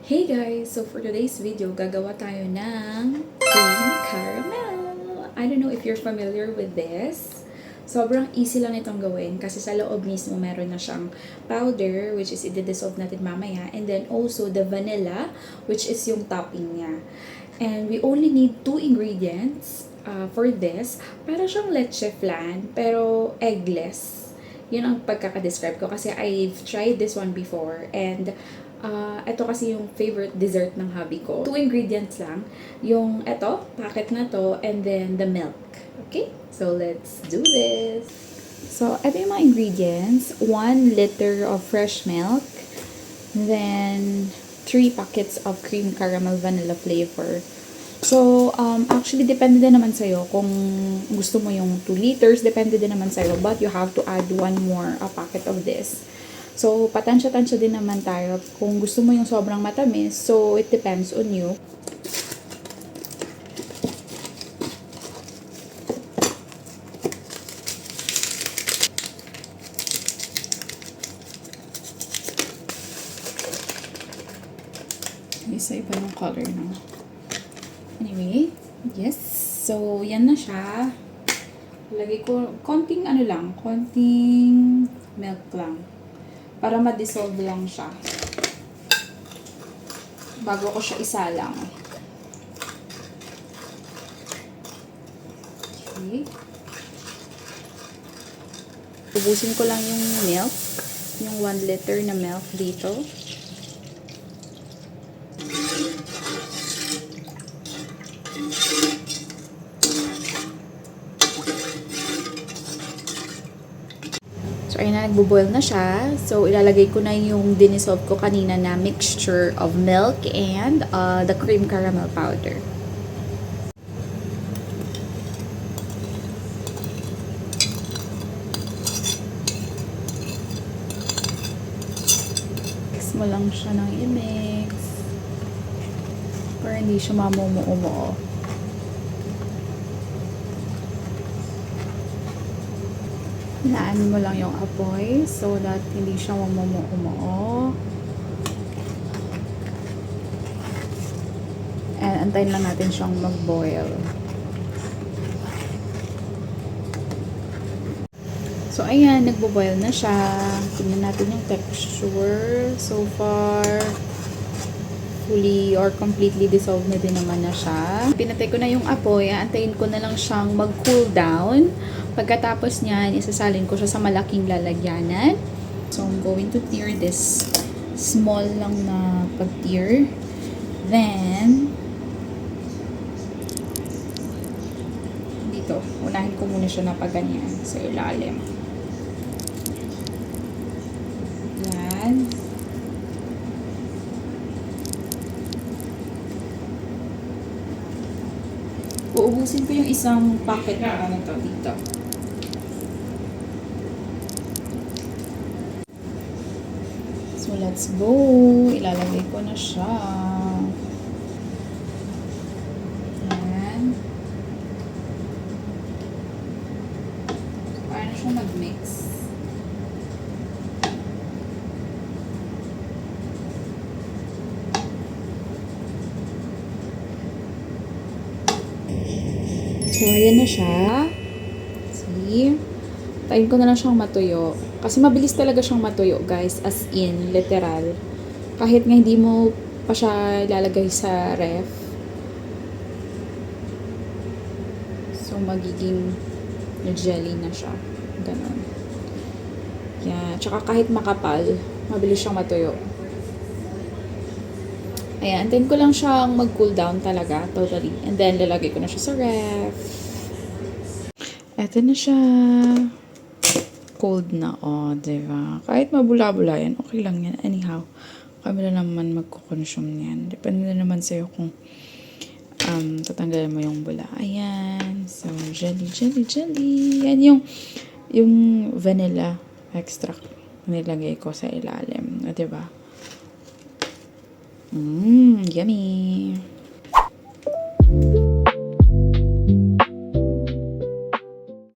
Hey guys! So for today's video, gagawa tayo ng cream caramel. I don't know if you're familiar with this. Sobrang easy lang itong gawin kasi sa loob mismo meron na siyang powder which is i-dissolve natin mamaya, and then also the vanilla which is yung topping niya. And we only need 2 ingredients for this. Para siyang leche flan pero eggless. Yun ang pagkaka-describe ko kasi I've tried this one before, and ito kasi yung favorite dessert ng hubby ko. 2 ingredients lang. Yung ito, packet na to, and then the milk. Okay? So, let's do this. So, ito yung mga ingredients. 1 liter of fresh milk. Then, 3 packets of cream caramel vanilla flavor. So, actually, depende din naman sa'yo kung gusto mo yung 2 liters. Depende din naman sa'yo. But, you have to add 1 more packet of this. So, patansya-tansya din naman tayo kung gusto mo yung sobrang matamis. So, it depends on you. Isa-iba yung color na. Anyway, yes. So, yan na siya. Lagay ko, konting ano lang, konting milk lang. Para ma-dissolve lang siya. Bago ko siya isalang. Okay. Ubusin ko lang yung milk. Yung 1 liter na milk dito. So, ayun na, nagbo-boil na siya. So, ilalagay ko na yung dinissolve ko kanina na mixture of milk and the cream caramel powder. Mix mo lang siya ng i-mix. Para hindi siya mamumu-umuo. Hinaan mo lang yung apoy so that hindi siya mamumu-umuo. And antayin lang natin siyang mag-boil. So, ayan, nagbo-boil na siya. Tingnan natin yung texture. So far, fully or completely dissolved na din naman na siya. Pinatay ko na yung apoy. Antayin ko na lang siyang mag-cool down. Pagkatapos niyan, isasalin ko siya sa malaking lalagyanan. So, I'm going to tear this small lang na pag-tear. Then, dito, unahin ko muna siya na pag-ganyan sa ilalim. Yan. Uubusin ko yung isang packet na ano to dito. So, let's go. Ilalagay ko na siya. Ayan. Paano siya mag-mix? So, ayan na siya. See? Tayin ko na lang siyang matuyo. Kasi mabilis talaga siyang matuyo, guys. As in, literal. Kahit nga hindi mo pa siya ilalagay sa ref. So, magiging jelly na siya. Ganon. Yan. Tsaka kahit makapal, mabilis siyang matuyo. Ayan, antayin ko lang siyang mag-cool down talaga, totally. And then, lalagay ko na siya sa ref. Eto na siya. Cold na, diba? Kahit mabula-bula yan, okay lang yan. Anyhow, kami na naman magkukonsume yan. Depende na naman sa'yo kung tatanggalin mo yung bula. Ayan. So, jelly, jelly, jelly. Yan yung vanilla extract nilagay ko sa ilalim. Diba? Yummy!